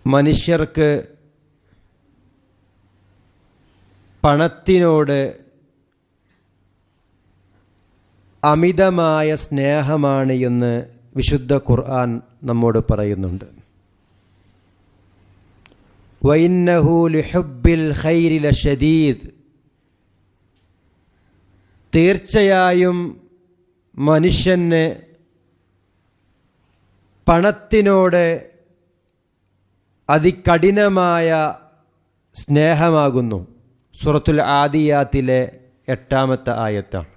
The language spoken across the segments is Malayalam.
മനുഷ്യർക്ക് പണത്തിനോട് അമിതമായ സ്നേഹമാണ് എന്ന് വിശുദ്ധ ഖുർആൻ നമ്മോട് പറയുന്നുണ്ട്. വഇന്നഹു ലിഹുബ്ബിൽ ഖൈരി ലശദീദ്, തീർച്ചയായും മനുഷ്യന് പണത്തിനോട് അതികഠിനമായ സ്നേഹമാകുന്നു. സൂറത്തുൽ ആദിയാത്തിലെ 8-ാമത്തെ ആയത്താണ്.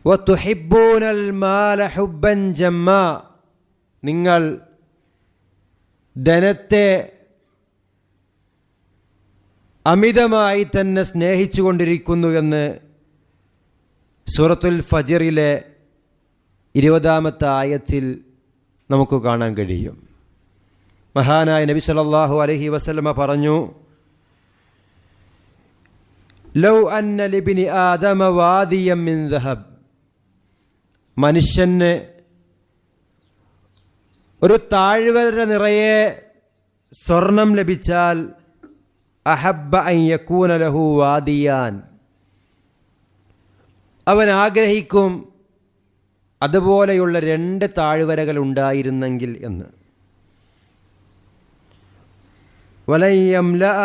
വതുഹിബ്ബൂനൽ മാല ഹുബ്ബൻ ജമ്മാ, നിങ്ങൾ ധനത്തെ അമിതമായി തന്നെ സ്നേഹിച്ചു കൊണ്ടിരിക്കുന്നു എന്ന് സൂറത്തുൽ ഫജ്റിലെ 20-ാമത്തെ ആയത്തിൽ നമുക്ക് കാണാൻ കഴിയും. മഹാനായ നബി സല്ലല്ലാഹു അലൈഹി വസല്ലമ പറഞ്ഞു, ലൗ അന്ന ലിബ്നി ആദമ വാദിയം മിൻ ദഹബ്, മനുഷ്യന് ഒരു താഴ്വര നിറയെ സ്വർണം ലഭിച്ചാൽ അഹബ്ബ അൻ യകൂന ലഹു വാദിയാൻ, അവൻ ആഗ്രഹിക്കും അതുപോലെയുള്ള 2 താഴ്വരകൾ ഉണ്ടായിരുന്നെങ്കിൽ എന്ന്. വലൻ യംലഅ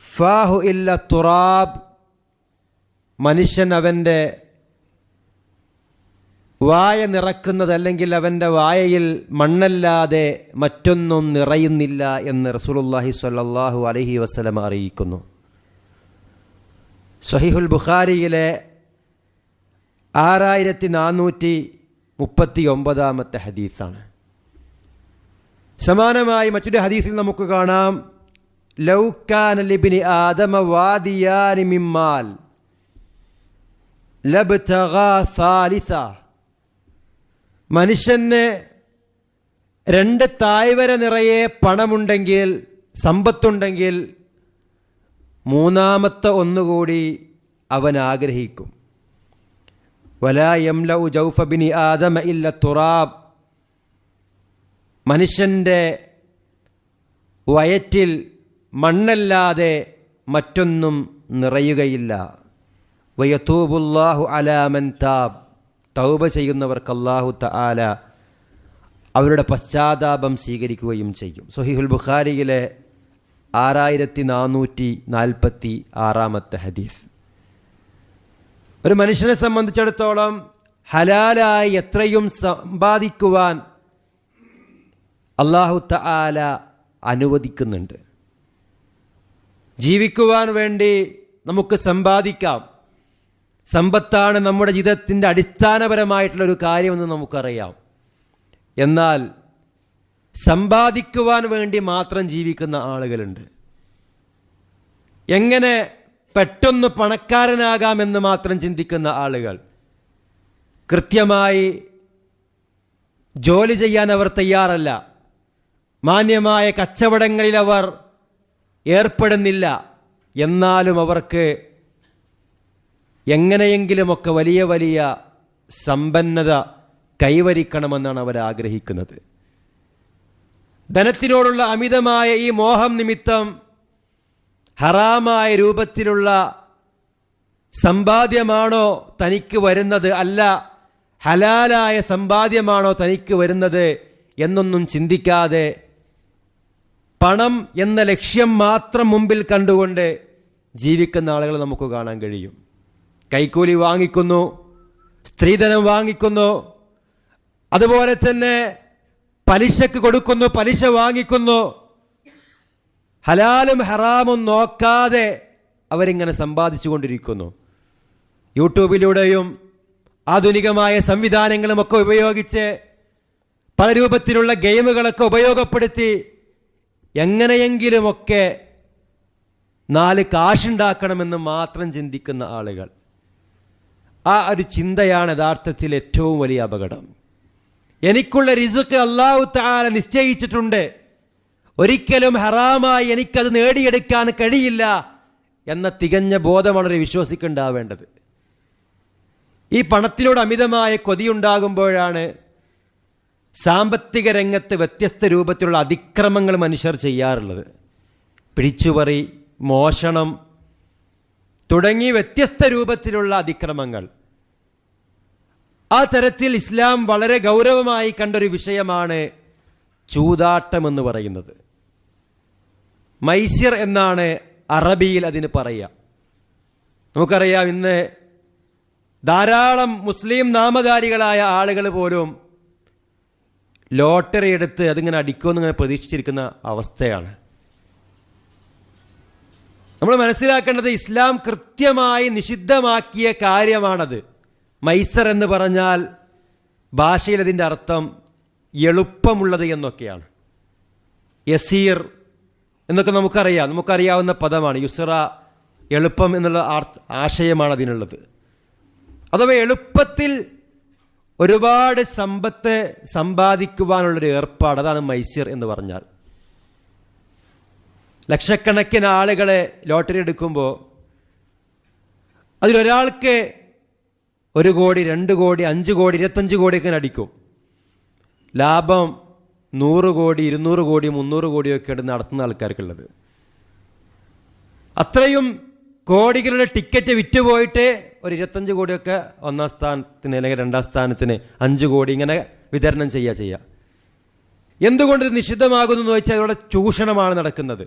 ഫാഹു ഇല്ല തുറാബ്, മനുഷ്യൻ അവൻ്റെ വായ നിറക്കുന്നത് അല്ലെങ്കിൽ അവൻ്റെ വായയിൽ മണ്ണല്ലാതെ മറ്റൊന്നും നിറയുന്നില്ല എന്ന് റസൂലുള്ളാഹി സ്വല്ലല്ലാഹു അലൈഹി വസല്ലം അറിയിക്കുന്നു. സ്വഹീഹുൽ ബുഖാരിയിലെ 6439-ാമത്തെ ഹദീസാണ്. സമാനമായി മറ്റൊരു ഹദീസിൽ നമുക്ക് കാണാം, ലൗ കാന ലിബ്നി ആദമ വാദിയാനി മിമ്മാൽ ലബ്തഗാ സാലിസ, മനുഷ്യന് 2 താഴ്വര നിറയെ പണമുണ്ടെങ്കിൽ, സമ്പത്തുണ്ടെങ്കിൽ 3-ാമത്തെ ഒന്നുകൂടി അവൻ ആഗ്രഹിക്കും. വലാ യംലഉ ജൗഫ ബിനി ആദമ ഇല്ല തുറാബ്, മനുഷ്യൻ്റെ വയറ്റിൽ മണ്ണല്ലാതെ മറ്റൊന്നും നിറയുകയില്ല. വയതൂബുല്ലാഹു അലാ മൻ താബ്, തൗബ ചെയ്യുന്നവർക്ക് അല്ലാഹു തആല അവരുടെ പശ്ചാത്താപം സ്വീകരിക്കുകയും ചെയ്യും. സ്വഹീഹുൽ ബുഖാരിയിലെ 6446-ാമത്തെ ഹദീസ്. ഒരു മനുഷ്യനെ സംബന്ധിച്ചിടത്തോളം ഹലാലായി എത്രയും സമ്പാദിക്കുവാൻ അല്ലാഹു തആല അനുവദിക്കുന്നുണ്ട്. ജീവിക്കുവാൻ വേണ്ടി നമുക്ക് സമ്പാദിക്കാം. സമ്പത്താണ് നമ്മുടെ ജീവിതത്തിൻ്റെ അടിസ്ഥാനപരമായിട്ടുള്ളൊരു കാര്യമെന്ന് നമുക്കറിയാം. എന്നാൽ സമ്പാദിക്കുവാൻ വേണ്ടി മാത്രം ജീവിക്കുന്ന ആളുകളുണ്ട്. എങ്ങനെ പെട്ടെന്ന് പണക്കാരനാകാമെന്ന് മാത്രം ചിന്തിക്കുന്ന ആളുകൾ. കൃത്യമായി ജോലി ചെയ്യാൻ അവർ തയ്യാറല്ല. മാന്യമായ കച്ചവടങ്ങളിൽ അവർ ഏർപ്പെടുന്നില്ല. എന്നാലും അവർക്ക് എങ്ങനെയെങ്കിലുമൊക്കെ വലിയ വലിയ സമ്പന്നത കൈവരിക്കണമെന്നാണ് അവർ ആഗ്രഹിക്കുന്നത്. ധനത്തിനോടുള്ള അമിതമായ ഈ മോഹം നിമിത്തം ഹറാമായ രൂപത്തിലുള്ള സമ്പാദ്യമാണോ തനിക്ക് വരുന്നത്, അല്ല ഹലാലായ സമ്പാദ്യമാണോ തനിക്ക് വരുന്നത് എന്നൊന്നും ചിന്തിക്കാതെ പണം എന്ന ലക്ഷ്യം മാത്രം മുമ്പിൽ കണ്ടുകൊണ്ട് ജീവിക്കുന്ന ആളുകൾ നമുക്ക് കാണാൻ കഴിയും. കൈക്കൂലി വാങ്ങിക്കുന്നു, സ്ത്രീധനം വാങ്ങിക്കുന്നു, അതുപോലെ തന്നെ പലിശക്ക് കൊടുക്കുന്നു, പലിശ വാങ്ങിക്കുന്നു. ഹലാലും ഹറാമും നോക്കാതെ അവരിങ്ങനെ സമ്പാദിച്ചു കൊണ്ടിരിക്കുന്നു. യൂട്യൂബിലൂടെയും ആധുനികമായ സംവിധാനങ്ങളുമൊക്കെ ഉപയോഗിച്ച് പല രൂപത്തിലുള്ള ഗെയിമുകളൊക്കെ ഉപയോഗപ്പെടുത്തി എങ്ങനെയെങ്കിലുമൊക്കെ 4 കാശുണ്ടാക്കണമെന്ന് മാത്രം ചിന്തിക്കുന്ന ആളുകൾ. ആ ഒരു ചിന്തയാണ് യഥാർത്ഥത്തിൽ ഏറ്റവും വലിയ അപകടം. എനിക്കുള്ള റിസ്ക് അല്ലാഹു തആല നിശ്ചയിച്ചിട്ടുണ്ട്, ഒരിക്കലും ഹറാമായി എനിക്കത് നേടിയെടുക്കാൻ കഴിയില്ല എന്ന തികഞ്ഞ ബോധമാണ് ഒരു വിശ്വാസിക്കുണ്ടാവേണ്ടത്. ഈ പണത്തിനോട് അമിതമായ കൊതിയുണ്ടാകുമ്പോഴാണ് സാമ്പത്തിക രംഗത്ത് വ്യത്യസ്ത രൂപത്തിലുള്ള അതിക്രമങ്ങൾ മനുഷ്യർ ചെയ്യാറുള്ളത്. പിടിച്ചുപറി, മോഷണം തുടങ്ങി വ്യത്യസ്ത രൂപത്തിലുള്ള അതിക്രമങ്ങൾ. ആ തരത്തിൽ ഇസ്ലാം വളരെ ഗൗരവമായി കണ്ടൊരു വിഷയമാണ് ചൂതാട്ടം എന്ന് പറയുന്നത്. മൈസിർ എന്നാണ് അറബിയിൽ അതിന് പറയുക. നമുക്കറിയാം, ഇന്ന് ധാരാളം മുസ്ലിം നാമധാരികളായ ആളുകൾ പോലും ലോട്ടറി എടുത്ത് അതിങ്ങനെ അടിക്കുമെന്നിങ്ങനെ പ്രതീക്ഷിച്ചിരിക്കുന്ന അവസ്ഥയാണ്. നമ്മൾ മനസ്സിലാക്കേണ്ടത് ഇസ്ലാം കൃത്യമായി നിഷിദ്ധമാക്കിയ കാര്യമാണത്. മൈസർ എന്ന് പറഞ്ഞാൽ ഭാഷയിൽ അതിൻ്റെ അർത്ഥം എളുപ്പമുള്ളത് എന്നൊക്കെയാണ്. യസീർ എന്നൊക്കെ നമുക്കറിയാവുന്ന പദമാണ്. യുസ്ര, എളുപ്പം എന്നുള്ള ആശയമാണ് അതിനുള്ളത്. അഥവാ എളുപ്പത്തിൽ ഒരുപാട് സമ്പത്ത് സമ്പാദിക്കുവാനുള്ളൊരു ഏർപ്പാട്, അതാണ് മൈസിർ എന്ന് പറഞ്ഞാൽ. ലക്ഷക്കണക്കിന് ആളുകളെ ലോട്ടറി എടുക്കുമ്പോൾ അതിലൊരാൾക്ക് 1 കോടി, 2 കോടി, 5 കോടി, 25 കോടിയൊക്കെ അടിക്കും. ലാഭം 100 കോടി, 200 കോടി, 300 കോടിയൊക്കെ നടത്തുന്ന ആൾക്കാർക്കുള്ളത്. അത്രയും കോടികളുടെ ടിക്കറ്റ് വിറ്റുപോയിട്ട് ഒരു 25 കോടിയൊക്കെ 1ാം സ്ഥാനത്തിന് അല്ലെങ്കിൽ 2ാം സ്ഥാനത്തിന് 5 കോടി ഇങ്ങനെ വിതരണം ചെയ്യുക. എന്തുകൊണ്ട് ഇത് നിഷിദ്ധമാകുന്നു എന്ന് വെച്ചാൽ ഇവിടെ ചൂഷണമാണ് നടക്കുന്നത്.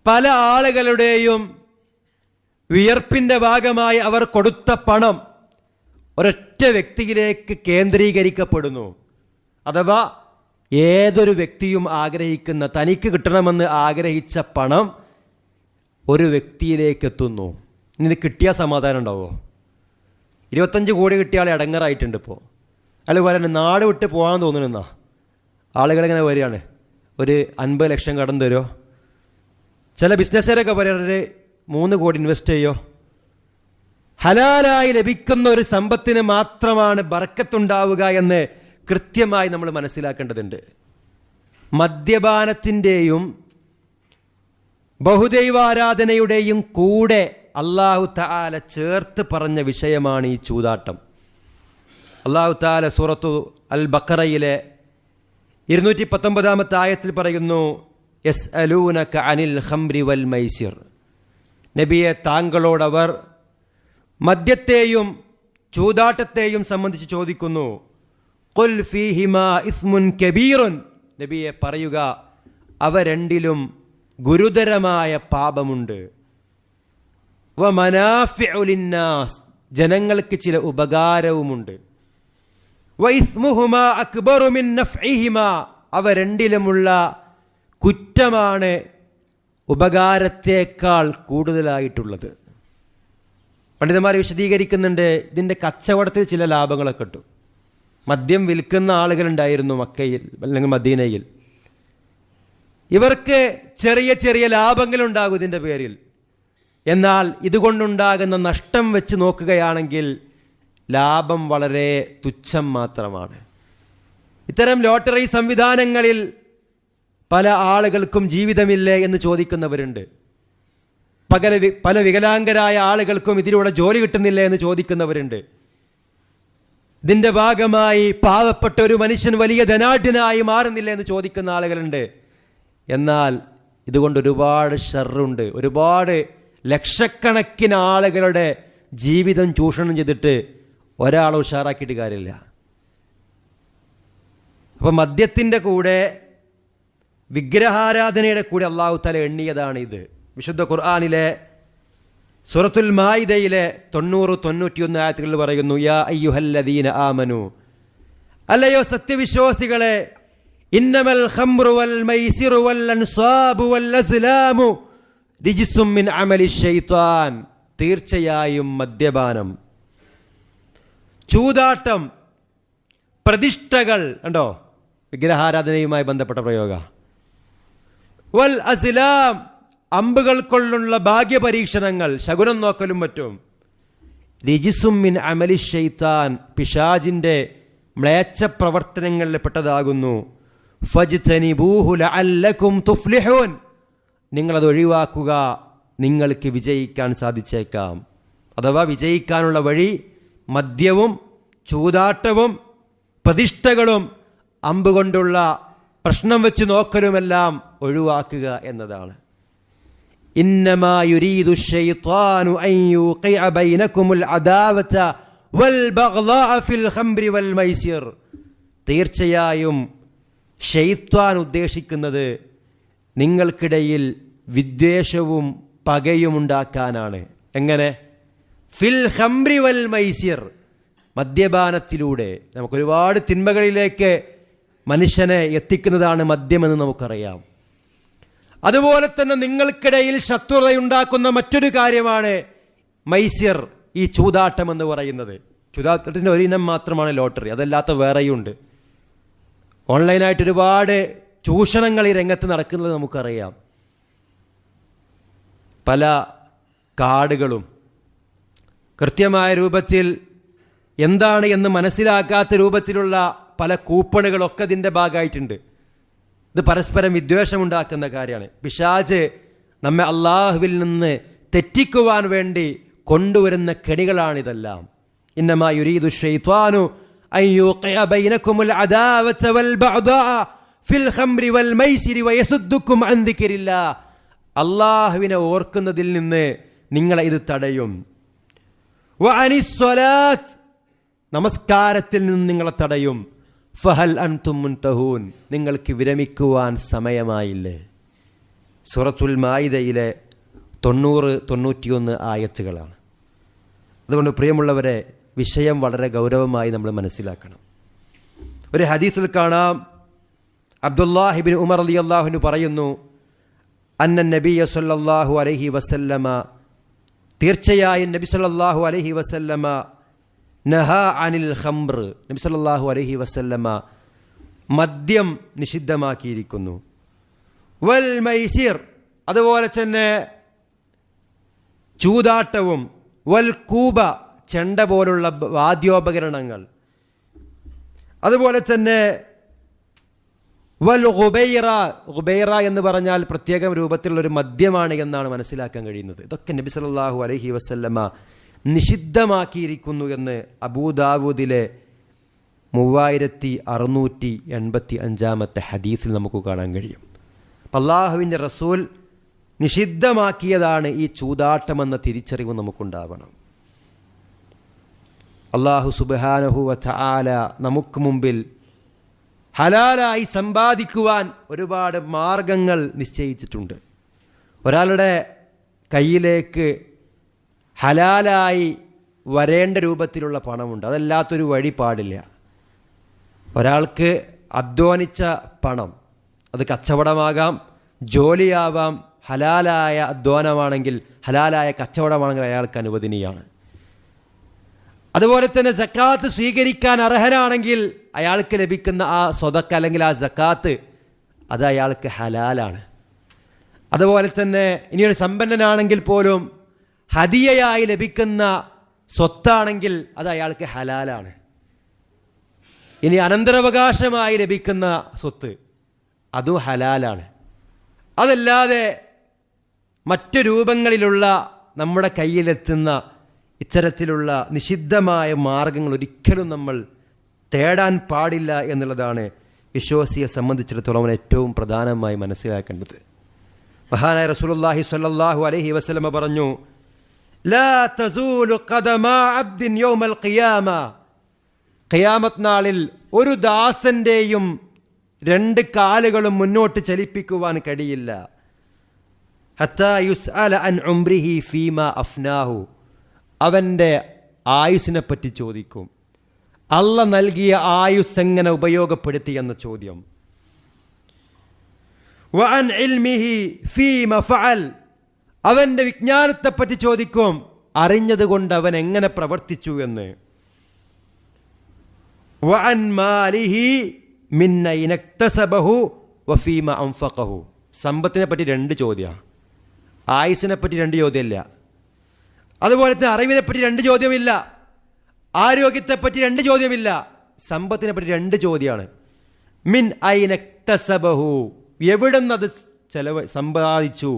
പല ആളുകളുടെയും വിയർപ്പിൻ്റെ ഭാഗമായി അവർ കൊടുത്ത പണം ഒരൊറ്റ വ്യക്തിയിലേക്ക് കേന്ദ്രീകരിക്കപ്പെടുന്നു. അഥവാ ഏതൊരു വ്യക്തിയും ആഗ്രഹിക്കുന്ന, തനിക്ക് കിട്ടണമെന്ന് ആഗ്രഹിച്ച പണം ഒരു വ്യക്തിയിലേക്ക് എത്തുന്നു. ഇനി കിട്ടിയ സമാധാനം ഉണ്ടാവുമോ? 25 കോടി കിട്ടിയ ആളെ അടങ്ങറായിട്ടുണ്ട്. ഇപ്പോൾ അയാൾ പറയുന്നത് നാട് വിട്ട് പോകാൻ തോന്നുന്നെന്നാ. ആളുകളിങ്ങനെ വരികയാണ്, ഒരു 50 ലക്ഷം കടം തരുമോ? ചില ബിസിനസ്സുകാരൊക്കെ പറയുന്നത് 3 കോടി ഇൻവെസ്റ്റ് ചെയ്യോ. ഹലാലായി ലഭിക്കുന്ന ഒരു സമ്പത്തിന് മാത്രമാണ് ബർക്കത്തുണ്ടാവുക എന്ന് കൃത്യമായി നമ്മൾ മനസ്സിലാക്കേണ്ടതുണ്ട്. മദ്യപാനത്തിൻ്റെയും ബഹുദൈവാരാധനയുടെയും കൂടെ അല്ലാഹു തആല ചേർത്ത് പറഞ്ഞ വിഷയമാണ് ഈ ചൂതാട്ടം. അല്ലാഹു തആല സൂറത്തു അൽ ബഖറയിലെ 219 ആയത്തിൽ പറയുന്നു, യസ്അലൂനക അനിൽ ഖംറി വൽ മൈസിർ. നബിയെ, താങ്കളോടവർ മദ്യത്തെയും ചൂതാട്ടത്തെയും സംബന്ധിച്ച് ചോദിക്കുന്നു. ഖുൽ ഫീഹിമാ ഇസ്മുൻ കബീറുൻ. നബിയെ പറയുക, അവ രണ്ടിലും ഗുരുതരമായ പാപമുണ്ട്. വമനാഫിഉ ലിന്നാസ്, ജനങ്ങൾക്ക് ചില ഉപകാരവുമുണ്ട്. വഇസ്മുഹുമാ അക്ബറു മിൻ നഫ്ഇഹിമാ, അവ രണ്ടിലുമുള്ള കുറ്റമാണ് ഉപകാരത്തേക്കാൾ കൂടുതലായിട്ടുള്ളത്. പണ്ഡിതന്മാർ വിശദീകരിക്കുന്നുണ്ട്, ഇതിൻ്റെ കച്ചവടത്തിൽ ചില ലാഭങ്ങളൊക്കെ കിട്ടും. മദ്യം വിൽക്കുന്ന ആളുകളുണ്ടായിരുന്നു മക്കയിൽ അല്ലെങ്കിൽ മദീനയിൽ. ഇവർക്ക് ചെറിയ ചെറിയ ലാഭങ്ങളുണ്ടാകും ഇതിൻ്റെ പേരിൽ. എന്നാൽ ഇതുകൊണ്ടുണ്ടാകുന്ന നഷ്ടം വെച്ച് നോക്കുകയാണെങ്കിൽ ലാഭം വളരെ തുച്ഛം മാത്രമാണ്. ഇത്തരം ലോട്ടറി സംവിധാനങ്ങളിൽ പല ആളുകൾക്കും ജീവിതമില്ലേ എന്ന് ചോദിക്കുന്നവരുണ്ട്. പല വികലാംഗരായ ആളുകൾക്കും ഇതിലൂടെ ജോലി കിട്ടുന്നില്ല എന്ന് ചോദിക്കുന്നവരുണ്ട്. ഇതിൻ്റെ ഭാഗമായി പാവപ്പെട്ട ഒരു മനുഷ്യൻ വലിയ ധനാഢ്യനായി മാറുന്നില്ല എന്ന് ചോദിക്കുന്ന ആളുകളുണ്ട്. എന്നാൽ ഇതുകൊണ്ട് ഒരുപാട് ഷർറുണ്ട്. ഒരുപാട് ലക്ഷക്കണക്കിന് ആളുകളുടെ ജീവിതം ചൂഷണം ചെയ്തിട്ട് ഒരാളെ ഉഷാറാക്കിയിട്ട് കാര്യമില്ല. അപ്പം മദ്യത്തിൻ്റെ കൂടെ വിഗ്രഹാരാധനയുടെ കൂടെ അല്ലാഹു തആല എണ്ണിയതാണ് ഇത്. വിശുദ്ധ ഖുർആനിലെ സൂറത്തുൽ മാഇദയിലെ 90-91 ആയത്തുകളിൽ പറയുന്നു, യാ അയ്യുഹല്ലദീന ആമനു, അല്ലയോ സത്യവിശ്വാസികളെ, ഇന്നമൽ ഖംറു വൽ മൈസിറു വൽ അൻസാബു വൽ അസ്ലാമു റിജ്സും മിൻ അമലി ശൈത്താൻ, തീർച്ചയായും മദ്യപാനം, ചൂതാട്ടം, പ്രതിഷ്ഠകൾ, കണ്ടോ, വിഗ്രഹാരാധനയുമായി ബന്ധപ്പെട്ട പ്രയോഗ, വൽ അസ്ലാം, അമ്പുകൾ കൊണ്ടുള്ള ഭാഗ്യപരീക്ഷണങ്ങൾ, ശകുനം നോക്കലും മറ്റും, റിജ്സും മിൻ അമലി ശൈത്താൻ, പിശാചിന്റെ മ്ലേച്ഛ പ്രവർത്തനങ്ങളിൽ പെട്ടതാകുന്നു. ഫജ്തനിബൂഹു ലഅല്ലകും തുഫ്ലിഹൂൻ, നിങ്ങളത് ഒഴിവാക്കുക, നിങ്ങൾക്ക് വിജയിക്കാൻ സാധിച്ചേക്കാം. അഥവാ വിജയിക്കാനുള്ള വഴി മദ്യവും ചൂതാട്ടവും പ്രതിഷ്ഠകളും അമ്പ് കൊണ്ടുള്ള പ്രശ്നം വെച്ച് നോക്കലുമെല്ലാം ഒഴിവാക്കുക എന്നതാണ്. ഇന്നമാ യുരീദു ശൈത്വാനു അൻ യൂഖിഅ ബൈനകുമുൽ അദാവത വൽ ബഗ്ളാഅ ഫിൽ ഖംറി വൽ മൈസിർ. തീർച്ചയായും ശൈത്വാൻ ഉദ്ദേശിക്കുന്നത് നിങ്ങൾക്കിടയിൽ വിദ്വേഷവും പകയും ഉണ്ടാക്കാനാണ്. എങ്ങനെ? ഫിൽ ഖംറി വൽ മൈസിർ, മദ്യപാനത്തിലൂടെ. നമുക്കൊരുപാട് തിന്മകളിലേക്ക് മനുഷ്യനെ എത്തിക്കുന്നതാണ് മദ്യമെന്ന് നമുക്കറിയാം. അതുപോലെ തന്നെ നിങ്ങൾക്കിടയിൽ ശത്രുതയുണ്ടാക്കുന്ന മറ്റൊരു കാര്യമാണ് മൈസിർ, ഈ ചൂതാട്ടം എന്ന് പറയുന്നത്. ചൂതാട്ടത്തിൻ്റെ ഒരിനം മാത്രമാണ് ലോട്ടറി, അതല്ലാത്ത വേറെയുണ്ട്. ഓൺലൈനായിട്ട് ഒരുപാട് ചൂഷണങ്ങൾ ഈ രംഗത്ത് നടക്കുന്നത് നമുക്കറിയാം. പല കാർഡുകളും കൃത്യമായ രൂപത്തിൽ എന്താണ് എന്ന് മനസ്സിലാക്കാത്ത രൂപത്തിലുള്ള പല കൂപ്പണുകളൊക്കെ ഇതിൻ്റെ ഭാഗമായിട്ടുണ്ട്. ഇത് പരസ്പരം വിദ്വേഷമുണ്ടാക്കുന്ന കാര്യമാണ്. പിശാച് നമ്മെ അള്ളാഹുവിൽ നിന്ന് തെറ്റിക്കുവാൻ വേണ്ടി കൊണ്ടുവരുന്ന കെണികളാണിതെല്ലാം. ഇന്നമാ യുരീദു ശൈത്വാനു അൻ യൂഖിഅ ബൈനകുമുൽ അദാവത വൽ ബഗ്ളാഅ ഫിൽ ഖംറി വൽ മൈസിരി വയസുദ്ദുക്കും അൻ ദിക്രില്ലാഹ്. അള്ളാഹുവിനെ ഓർക്കുന്നതിൽ നിന്ന് നിങ്ങളെ ഇത് തടയും. വഅനിസ് സ്വലാത്ത്, നമസ്കാരത്തിൽ നിന്ന് നിങ്ങളെ തടയും. ഫഹൽ അൻതും മുൻതഹൂൻ, നിങ്ങൾക്ക് വിരമിക്കുവാൻ സമയമായില്ലേ? സൂറത്തുൽ മാഇദയിലെ 90-91 ആയത്തുകളാണ്. അതുകൊണ്ട് പ്രിയമുള്ളവരെ, വിഷയം വളരെ ഗൗരവമായി നമ്മൾ മനസ്സിലാക്കണം. ഒരു ഹദീസിൽ കാണാം, അബ്ദുല്ലാഹി ഇബ്നു ഉമർ റളിയല്ലാഹു അൻഹു പറയുന്നു, അന്ന നബിയ സല്ലല്ലാഹു അലൈഹി വസല്ലമ, തീർച്ചയായും നബി സല്ലല്ലാഹു അലൈഹി വസല്ലമ നഹാ അനിൽ ഖംർ, നബി സല്ലല്ലാഹു അലൈഹി വസല്ലമ മദ്യം നിഷിദ്ധമാക്കിയിരിക്കുന്നു. വൽ മൈസിർ, അതുപോലെ തന്നെ ചൂതാട്ടവും, വൽ കൂബ, ചെണ്ട പോലുള്ള വാദ്യോപകരണങ്ങൾ, അതുപോലെ തന്നെ വൽ ഗുബൈറ, ഗുബൈറ എന്ന് പറഞ്ഞാൽ പ്രത്യേക രൂപത്തിലുള്ളൊരു മദ്യമാണ് എന്നാണ് മനസ്സിലാക്കാൻ കഴിയുന്നത്. ഇതൊക്കെ നബി സല്ലല്ലാഹു അലൈഹി വസല്ലമ നിഷിദ്ധമാക്കിയിരിക്കുന്നു എന്ന് അബൂദാവൂദിലെ 3685 ഹദീസിൽ നമുക്ക് കാണാൻ കഴിയും. അല്ലാഹുവിൻ്റെ റസൂൽ നിഷിദ്ധമാക്കിയതാണ് ഈ ചൂതാട്ടമെന്ന തിരിച്ചറിവ് നമുക്കുണ്ടാവണം. അല്ലാഹു സുബ്ഹാനഹു വ തആല നമുക്ക് മുമ്പിൽ ഹലാലായി സമ്പാദിക്കുവാൻ ഒരുപാട് മാർഗങ്ങൾ നിശ്ചയിച്ചിട്ടുണ്ട്. ഒരാളുടെ കയ്യിലേക്ക് ഹലാലായി വരേണ്ട രൂപത്തിലുള്ള പണമുണ്ട്, അതല്ലാത്തൊരു വഴി പാടില്ല. ഒരാൾക്ക് അധ്വാനിച്ച പണം, അത് കച്ചവടമാകാം, ജോലിയാവാം, ഹലാലായ അധ്വാനമാണെങ്കിൽ, ഹലാലായ കച്ചവടമാണെങ്കിൽ അയാൾക്ക് അനുവദനീയമാണ്. അതുപോലെ തന്നെ സക്കാത്ത് സ്വീകരിക്കാൻ അർഹനാണെങ്കിൽ അയാൾക്ക് ലഭിക്കുന്ന ആ സ്വതക്ക അല്ലെങ്കിൽ ആ സക്കാത്ത് അത് അയാൾക്ക് ഹലാലാണ്. അതുപോലെ തന്നെ ഇനിയൊരു സമ്പന്നനാണെങ്കിൽ പോലും ഹദിയയായി ലഭിക്കുന്ന സ്വത്താണെങ്കിൽ അത് അയാൾക്ക് ഹലാലാണ്. ഇനി അനന്തരാവകാശമായി ലഭിക്കുന്ന സ്വത്ത് അതും ഹലാലാണ്. അതല്ലാതെ മറ്റു രൂപങ്ങളിലുള്ള നമ്മുടെ കയ്യിലെത്തുന്ന ഇത്തരത്തിലുള്ള നിഷിദ്ധമായ മാർഗങ്ങൾ ഒരിക്കലും നമ്മൾ തേടാൻ പാടില്ല എന്നുള്ളതാണ് വിശ്വാസിയെ സംബന്ധിച്ചിടത്തോളം ഏറ്റവും പ്രധാനമായി മനസ്സിലാക്കേണ്ടത്. മഹാനായ റസൂലുള്ളാഹി സ്വല്ലല്ലാഹു അലൈഹി വസല്ലമ പറഞ്ഞു, ലാ തസൂലു ഖദമാ അബ്ദിൻ യൗമൽ ഖിയാമ, ഖിയാമത്ത് നാളിൽ ഒരു ദാസന്റെയും 2 കാലുകളും മുന്നോട്ട് ചലിപ്പിക്കുവാൻ കഴിയില്ല. ഹത്താ യുസ്അല അൻ ഉംരിഹി ഫീമാ അഫ്നാഹു, അവൻ്റെ ആയുസ്സിനെ പറ്റി ചോദിക്കും. അള്ള നൽകിയ ആയുസ് എങ്ങനെ ഉപയോഗപ്പെടുത്തി എന്ന ചോദ്യം. വഅൻ ഇൽമിഹി ഫീമ ഫഅൽ, അവൻ്റെ വിജ്ഞാനത്തെപ്പറ്റി ചോദിക്കും, അറിഞ്ഞതുകൊണ്ട് അവൻ എങ്ങനെ പ്രവർത്തിച്ചു എന്ന്. വഅൻ മാലിഹി മിൻ അയ്ന ഇക്തസബഹു വഫീമ അൻഫഖഹു, സമ്പത്തിനെ പറ്റി 2 ചോദ്യമാണ്. ആയുസ്സിനെ പറ്റി 2 ചോദ്യമില്ല. അതുപോലെ തന്നെ അറിവിനെ പറ്റി 2 ചോദ്യമില്ല. ആരോഗ്യത്തെപ്പറ്റി 2 ചോദ്യമില്ല. സമ്പത്തിനെ പറ്റി 2 ചോദ്യമാണ്. മിൻ അയ്ന ഇക്തസബഹു, എവിടെ നിന്നത് സമ്പാദിച്ചു,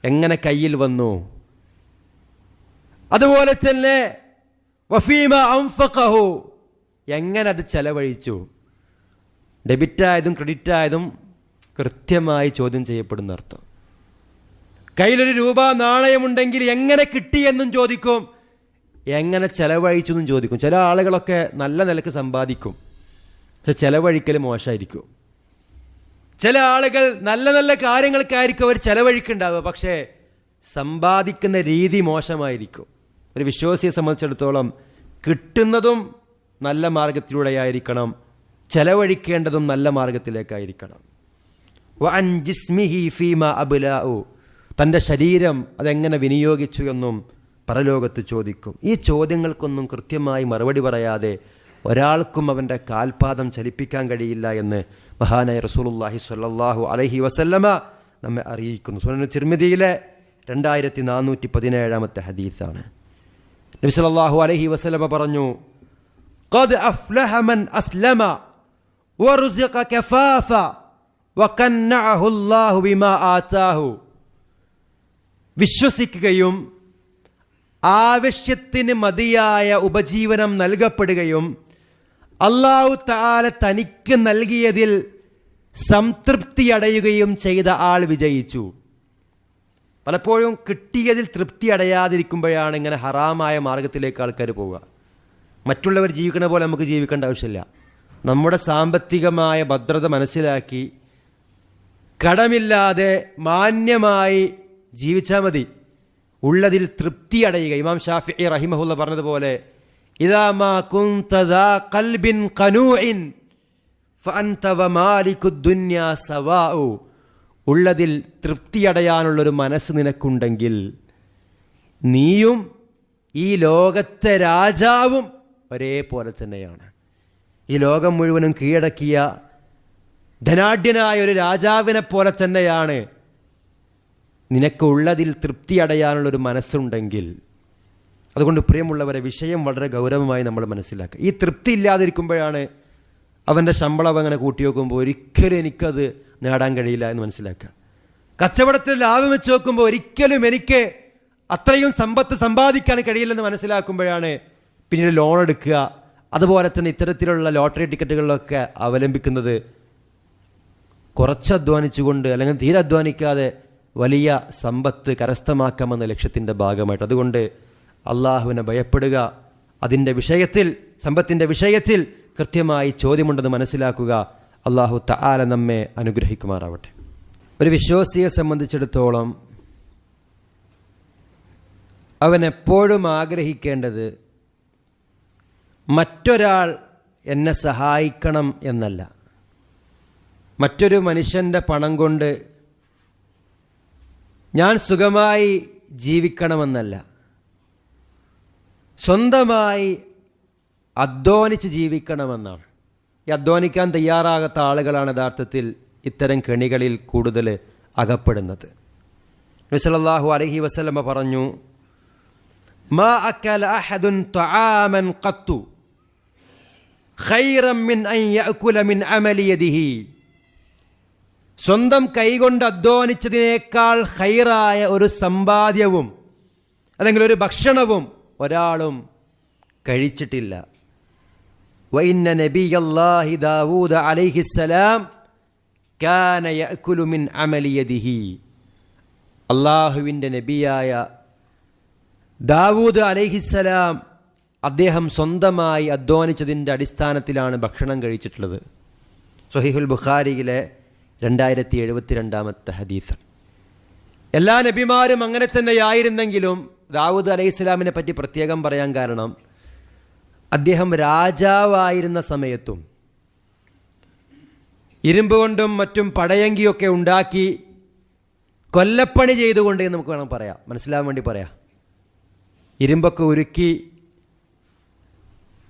എങ്ങനെ കയ്യിൽ വന്നു. അതുപോലെ തന്നെ വഫീമ അൻഫഖഹു, എങ്ങനെ അത് ചെലവഴിച്ചു. ഡെബിറ്റായതും ക്രെഡിറ്റായതും കൃത്യമായി ചോദ്യം ചെയ്യപ്പെടുന്ന അർത്ഥം. കയ്യിലൊരു രൂപ നാണയമുണ്ടെങ്കിൽ എങ്ങനെ കിട്ടിയെന്നും ചോദിക്കും, എങ്ങനെ ചെലവഴിച്ചു എന്നും ചോദിക്കും. ചില ആളുകളൊക്കെ നല്ല നിലക്ക് സമ്പാദിക്കും, പക്ഷെ ചെലവഴിക്കൽ മോശമായിരിക്കും. ചില ആളുകൾ നല്ല നല്ല കാര്യങ്ങൾക്കായിരിക്കും അവർ ചെലവഴിക്കുന്നുണ്ടാവുക, പക്ഷേ സമ്പാദിക്കുന്ന രീതി മോശമായിരിക്കും. ഒരു വിശ്വാസിയെ സംബന്ധിച്ചിടത്തോളം കിട്ടുന്നതും നല്ല മാർഗത്തിലൂടെയായിരിക്കണം, ചെലവഴിക്കേണ്ടതും നല്ല മാർഗത്തിലേക്കായിരിക്കണം. വഅൻ ജിസ്മിഹി ഫീമാ അബ്ലാഉ, തൻ്റെ ശരീരം അതെങ്ങനെ വിനിയോഗിച്ചു എന്നും പരലോകത്ത് ചോദിക്കും. ഈ ചോദ്യങ്ങൾക്കൊന്നും കൃത്യമായി മറുപടി പറയാതെ ഒരാൾക്കും അവൻ്റെ കാൽപാദം ചലിപ്പിക്കാൻ കഴിയില്ല എന്ന് മഹാനായ റസൂലുള്ളാഹി സ്വല്ലല്ലാഹു അലൈഹി വസല്ലമ നമ്മെ അറിയിക്കുന്നു. സുനൻ തിർമിദിയിലെ 2417 ഹദീസാണ്. നബി സല്ലല്ലാഹു അലൈഹി വസല്ലമ പറഞ്ഞു, ഖദ് അഫ്ലഹ മൻ അസ്ലമ വറുസിഖ കഫാഫ വഖന്നഅഹു അല്ലാഹു ബിമാ ആതാഹു. വിശ്വസിക്കുകയും ആവശ്യത്തിന് മതിയായ ഉപജീവനം നൽകപ്പെടുകയും അല്ലാഹു തആല തനിക്ക് നൽകിയതിൽ സംതൃപ്തി അടയുകയും ചെയ്ത ആൾ വിജയിച്ചു. പലപ്പോഴും കിട്ടിയതിൽ തൃപ്തി അടയാതിരിക്കുമ്പോഴാണ് ഇങ്ങനെ ഹറാമായ മാർഗത്തിലേക്ക് ആൾക്കാർ പോവുക. മറ്റുള്ളവർ ജീവിക്കണ പോലെ നമുക്ക് ജീവിക്കേണ്ട ആവശ്യമില്ല. നമ്മുടെ സാമ്പത്തികമായ ഭദ്രത മനസ്സിലാക്കി കടമില്ലാതെ മാന്യമായി ജീവിച്ചാൽ മതി, ഉള്ളതിൽ തൃപ്തി അടയുക. ഇമാം ഷാഫിഈ റഹിമഹുല്ല പറഞ്ഞതുപോലെ, ഇദാ മാ കുൻത ദാ ഖൽബിൻ ഖനൂഇൻ ഫഅൻത വമാലികുദ് ദുനിയാ സവാഉ. ഉള്ളതിൽ തൃപ്തിയടയാനുള്ളൊരു മനസ്സ് നിനക്കുണ്ടെങ്കിൽ നീയും ഈ ലോകത്തെ രാജാവും ഒരേപോലെ തന്നെയാണ്. ഈ ലോകം മുഴുവനും കീഴടക്കിയ ധനാഢ്യനായ ഒരു രാജാവിനെ പോലെ തന്നെയാണ് നിനക്കുള്ളതിൽ തൃപ്തി അടയാനുള്ളൊരു മനസ്സുണ്ടെങ്കിൽ. അതുകൊണ്ട് പ്രിയമുള്ളവരെ, വിഷയം വളരെ ഗൗരവമായി നമ്മൾ മനസ്സിലാക്കുക. ഈ തൃപ്തി ഇല്ലാതിരിക്കുമ്പോഴാണ് അവൻ്റെ ശമ്പളം അങ്ങനെ കൂട്ടി നോക്കുമ്പോൾ ഒരിക്കലും എനിക്കത് നേടാൻ കഴിയില്ല എന്ന് മനസ്സിലാക്കുക. കച്ചവടത്തിൽ ലാഭം വെച്ച് നോക്കുമ്പോൾ ഒരിക്കലും എനിക്ക് അത്രയും സമ്പത്ത് സമ്പാദിക്കാൻ കഴിയില്ലെന്ന് മനസ്സിലാക്കുമ്പോഴാണ് പിന്നീട് ലോൺ എടുക്കുക. അതുപോലെ തന്നെ ഇത്തരത്തിലുള്ള ലോട്ടറി ടിക്കറ്റുകളിലൊക്കെ അവലംബിക്കുന്നത് കുറച്ച് അധ്വാനിച്ചുകൊണ്ട് അല്ലെങ്കിൽ തീരെ അധ്വാനിക്കാതെ വലിയ സമ്പത്ത് കരസ്ഥമാക്കാമെന്ന ലക്ഷ്യത്തിൻ്റെ ഭാഗമായിട്ട്. അതുകൊണ്ട് അള്ളാഹുവിനെ ഭയപ്പെടുക, അതിൻ്റെ വിഷയത്തിൽ, സമ്പത്തിൻ്റെ വിഷയത്തിൽ കൃത്യമായി ചോദ്യമുണ്ടെന്ന് മനസ്സിലാക്കുക. അള്ളാഹു തആല നമ്മെ അനുഗ്രഹിക്കുമാറാവട്ടെ. ഒരു വിശ്വാസിയെ സംബന്ധിച്ചിടത്തോളം അവൻ എപ്പോഴും ആഗ്രഹിക്കേണ്ടത് മറ്റൊരാൾ എന്നെ സഹായിക്കണം എന്നല്ല, മറ്റൊരു മനുഷ്യൻ്റെ പണം കൊണ്ട് ഞാൻ സുഖമായി ജീവിക്കണമെന്നല്ല, സ്വന്തമായി അധ്വാനിച്ച് ജീവിക്കണമെന്നാണ്. ഈ അധ്വാനിക്കാൻ തയ്യാറാകാത്ത ആളുകളാണ് യഥാർത്ഥത്തിൽ ഇത്തരം കെണികളിൽ കൂടുതൽ അകപ്പെടുന്നത്. നബി സല്ലല്ലാഹു അലൈഹി വസല്ലമ പറഞ്ഞു, മാ അക്കല അഹദുൻ തആമൻ ഖത്തു ഖൈറൻ മിൻ അൻ യഅകുല മിൻ അമലി യദിഹി. സ്വന്തം കൈകൊണ്ട് അധ്വാനിച്ചതിനേക്കാൾ ഖൈറായ ഒരു സമ്പാദ്യവും അല്ലെങ്കിൽ ഒരു ഭക്ഷണവും ഒരാളും കഴിച്ചിട്ടില്ല. വഇന്ന നബിയല്ലാഹി ദാവൂദ അലൈഹിസ്സലാം കാന യഅകുലു മിൻ അമലി യദിഹി. അല്ലാഹുവിൻ്റെ നബിയായ ദാവൂദ് അലൈഹിസ്സലാം അദ്ദേഹം സ്വന്തമായി അധ്വാനിച്ചതിൻ്റെ അടിസ്ഥാനത്തിലാണ് ഭക്ഷണം കഴിച്ചിട്ടുള്ളത്. സ്വഹീഹുൽ ബുഖാരിയിലെ 2072 ഹദീസ്. എല്ലാ നബിമാരും അങ്ങനെ തന്നെയായിരുന്നെങ്കിലും ദാവൂദ് അലൈഹിസ്സലാമിനെ പറ്റി പ്രത്യേകം പറയാൻ കാരണം, അദ്ദേഹം രാജാവായിരുന്ന സമയത്തും ഇരുമ്പ് കൊണ്ടും മറ്റും പടയങ്കിയൊക്കെ ഉണ്ടാക്കി കൊല്ലപ്പണി ചെയ്തുകൊണ്ട് എന്ന് നമുക്ക് വേണം പറയാം, മനസ്സിലാവാൻ വേണ്ടി പറയാം. ഇരുമ്പൊക്കെ ഉരുക്കി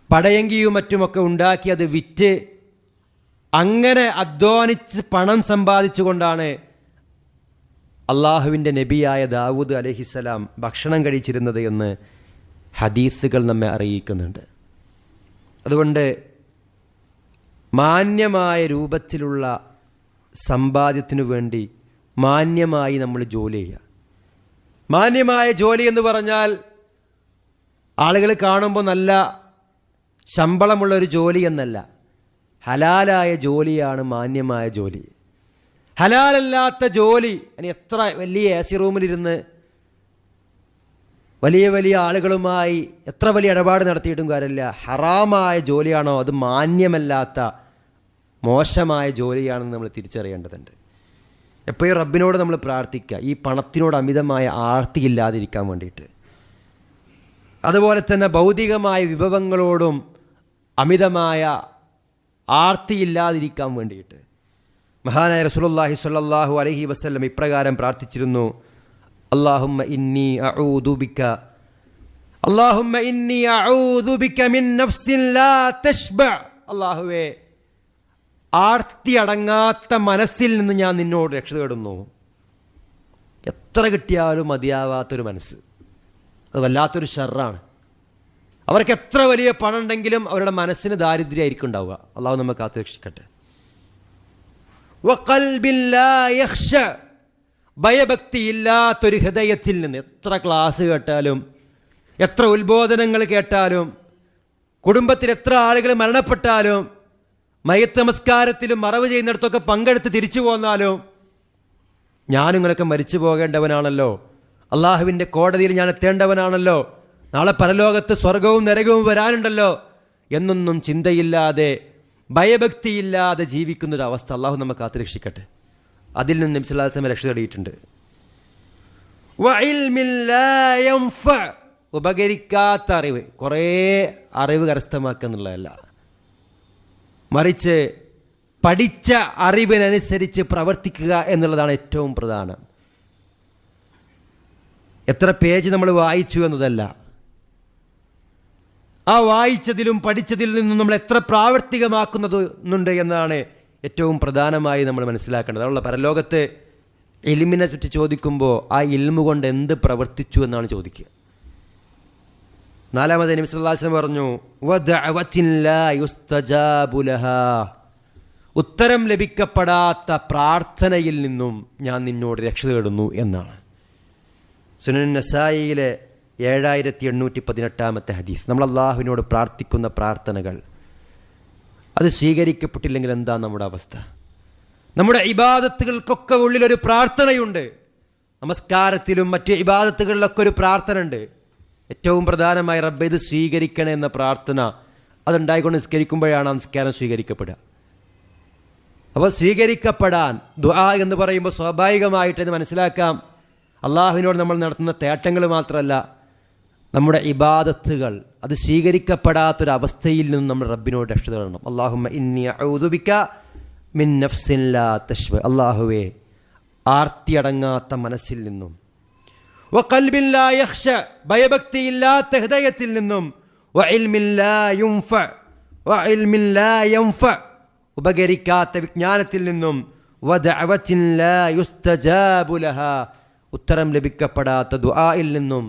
പടയങ്കിയും മറ്റുമൊക്കെ ഉണ്ടാക്കി അത് വിറ്റ് അങ്ങനെ അധ്വാനിച്ച് പണം സമ്പാദിച്ചുകൊണ്ടാണ് അള്ളാഹുവിൻ്റെ നബിയായ ദാവൂദ് അലൈഹിസ്സലാം ഭക്ഷണം കഴിച്ചിരുന്നത് എന്ന് ഹദീസുകൾ നമ്മെ അറിയിക്കുന്നുണ്ട്. അതുകൊണ്ട് മാന്യമായ രൂപത്തിലുള്ള സമ്പാദ്യത്തിനു വേണ്ടി മാന്യമായി നമ്മൾ ജോലി ചെയ്യുക. മാന്യമായ ജോലി എന്ന് പറഞ്ഞാൽ ആളുകൾ കാണുമ്പോൾ നല്ല ശമ്പളമുള്ളൊരു ജോലി എന്നല്ല, ഹലാലായ ജോലിയാണ് മാന്യമായ ജോലി. ഹലാലല്ലാത്ത ജോലി, ഇനി എത്ര വലിയ AC റൂമിലിരുന്ന് വലിയ വലിയ ആളുകളുമായി എത്ര വലിയ ഇടപാട് നടത്തിയിട്ടും കാര്യമില്ല, ഹറാമായ ജോലിയാണോ അത് മാന്യമല്ലാത്ത മോശമായ ജോലിയാണെന്ന് നമ്മൾ തിരിച്ചറിയേണ്ടതുണ്ട്. എപ്പോഴും റബ്ബിനോട് നമ്മൾ പ്രാർത്ഥിക്കുക, ഈ പണത്തിനോട് അമിതമായ ആർത്തിയില്ലാതിരിക്കാൻ വേണ്ടിയിട്ട്. അതുപോലെ തന്നെ ഭൗതികമായ വിഭവങ്ങളോടും അമിതമായ ആർത്തിയില്ലാതിരിക്കാൻ വേണ്ടിയിട്ട്. മഹാനായ റസൂലുള്ളാഹി സ്വല്ലല്ലാഹു അലൈഹി വസല്ലം ഇപ്രകാരം പ്രാർത്ഥിച്ചിരുന്നു: അല്ലാഹുമ്മ ഇന്നി അഊദു ബിക മിൻ നഫ്സിൻ ലാ തശ്ബഅ. അല്ലാഹുവേ, ആർത്തി അടങ്ങാത്ത മനസ്സിൽ നിന്ന് ഞാൻ നിന്നോട് രക്ഷ തേടുന്നു. എത്ര കിട്ടിയാലും മതിയാവാത്തൊരു മനസ്സ്, അത് വല്ലാത്തൊരു ഷർറാണ്. അവർക്ക് എത്ര വലിയ പണം ഉണ്ടെങ്കിലും അവരുടെ മനസ്സിന് ദാരിദ്ര്യമായിരിക്കും ഉണ്ടാവുക. അള്ളാഹു നമ്മെ കാത്തു രക്ഷിക്കട്ടെ. ഭയഭക്തിയില്ലാത്തൊരു ഹൃദയത്തിൽ നിന്ന് എത്ര ക്ലാസ് കേട്ടാലും, എത്ര ഉത്ബോധനങ്ങൾ കേട്ടാലും, കുടുംബത്തിൽ എത്ര ആളുകൾ മരണപ്പെട്ടാലും, മയ്യത്ത് നമസ്കാരത്തിലും മറവ് ചെയ്യുന്നിടത്തൊക്കെ പങ്കെടുത്ത് തിരിച്ചു പോന്നാലും, ഞാനും ഇങ്ങനെയൊക്കെ മരിച്ചു പോകേണ്ടവനാണല്ലോ, അള്ളാഹുവിൻ്റെ കോടതിയിൽ ഞാൻ എത്തേണ്ടവനാണല്ലോ, നാളെ പരലോകത്ത് സ്വർഗവും നരകവും വരാനുണ്ടല്ലോ എന്നൊന്നും ചിന്തയില്ലാതെ ഭയഭക്തിയില്ലാതെ ജീവിക്കുന്നൊരവസ്ഥ അള്ളാഹു നമ്മെ കാത്തുരക്ഷിക്കട്ടെ. അതിൽ നിന്ന് നബി സല്ലല്ലാഹു അലൈഹി വസല്ലം രക്ഷ തേടിയിട്ടുണ്ട്. ഉപകരിക്കാത്ത അറിവ്, കുറേ അറിവ് കരസ്ഥമാക്കുക എന്നുള്ളതല്ല, മറിച്ച് പഠിച്ച അറിവിനനുസരിച്ച് പ്രവർത്തിക്കുക എന്നുള്ളതാണ് ഏറ്റവും പ്രധാനം. എത്ര പേജ് നമ്മൾ വായിച്ചു എന്നതല്ല, ആ വായിച്ചതിലും പഠിച്ചതിൽ നിന്നും നമ്മൾ എത്ര പ്രാവർത്തികമാക്കുന്നുണ്ട് എന്നതാണ് ഏറ്റവും പ്രധാനമായി നമ്മൾ മനസ്സിലാക്കേണ്ടത്. അതുള്ള പരലോകത്ത് ഇൽമിനെ പറ്റി ചോദിക്കുമ്പോൾ ആ ഇൽമു കൊണ്ട് എന്ത് പ്രവർത്തിച്ചു എന്നാണ് ചോദിക്കുക. നാലാമത് നബി സല്ലല്ലാഹു അലൈഹി വസല്ലം പറഞ്ഞു: വദഅവത്തിൻ ലാ യുസ്തജാബു ലഹാ. ഉത്തരം ലഭിക്കപ്പെടാത്ത പ്രാർത്ഥനയിൽ നിന്നും ഞാൻ നിന്നോട് രക്ഷ തേടുന്നു എന്നാണ്. സുനൻ നസായിയിലെ 7818 ഹദീസ്. നമ്മൾ അള്ളാഹുവിനോട് പ്രാർത്ഥിക്കുന്ന പ്രാർത്ഥനകൾ അത് സ്വീകരിക്കപ്പെട്ടില്ലെങ്കിൽ എന്താ നമ്മുടെ അവസ്ഥ? നമ്മുടെ ഇബാദത്തുകൾക്കൊക്കെ ഉള്ളിലൊരു പ്രാർത്ഥനയുണ്ട്. നമസ്കാരത്തിലും മറ്റ് ഇബാദത്തുകളിലൊക്കെ ഒരു പ്രാർത്ഥന ഉണ്ട്. ഏറ്റവും പ്രധാനമായി റബ്ബേ ഇത് സ്വീകരിക്കണേ എന്ന പ്രാർത്ഥന അതുണ്ടായിക്കൊണ്ട് നിസ്കരിക്കുമ്പോഴാണ് ആ നിസ്കാരം സ്വീകരിക്കപ്പെടുക. അപ്പോൾ സ്വീകരിക്കപ്പെടാൻ ദുആ എന്ന് പറയുമ്പോൾ സ്വാഭാവികമായിട്ട് ഇത് മനസ്സിലാക്കാം, അള്ളാഹുവിനോട് നമ്മൾ നടത്തുന്ന തേട്ടങ്ങൾ മാത്രമല്ല, നമ്മുടെ ഇബാദത്തുകൾ അത് സ്വീകരിക്കപ്പെടാത്തൊരവസ്ഥയിൽ നിന്നും നമ്മൾ റബ്ബിനോട് രക്ഷ തേടണം. അല്ലാഹുമ്മ ഇന്നി അഊദു ബിക മിൻ നഫ്സിൻ ലാ തശ്ബ. അല്ലാഹുവേ, ആർത്തിയടങ്ങാത്ത മനസ്സിൽ നിന്നും, വഖൽബിൻ ലാ യഖ്ശ, ഭയഭക്തിയില്ലാത്ത ഹൃദയത്തിൽ നിന്നും, വഇൽമിൻ ലാ യൻഫ, ഉപകരിക്കാത്ത വിജ്ഞാനത്തിൽ നിന്നും, വദഅവത്തിൻ ലാ യുസ്തജാബു ലഹാ, ഉത്തരം ലഭിക്കപ്പെടാത്ത ദുആയിൽ നിന്നും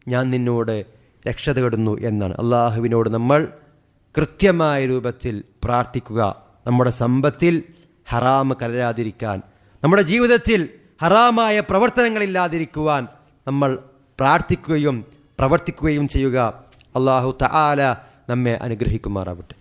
ഞാൻ നിന്നോട് രക്ഷ തേടുന്നു എന്നാണ്. അള്ളാഹുവിനോട് നമ്മൾ കൃത്യമായ രൂപത്തിൽ പ്രാർത്ഥിക്കുക. നമ്മുടെ സമ്പത്തിൽ ഹറാമ് കലരാതിരിക്കാൻ, നമ്മുടെ ജീവിതത്തിൽ ഹറാമായ പ്രവർത്തനങ്ങളില്ലാതിരിക്കുവാൻ നമ്മൾ പ്രാർത്ഥിക്കുകയും പ്രവർത്തിക്കുകയും ചെയ്യുക. അല്ലാഹു തആല നമ്മെ അനുഗ്രഹിക്കുമാറാവട്ടെ.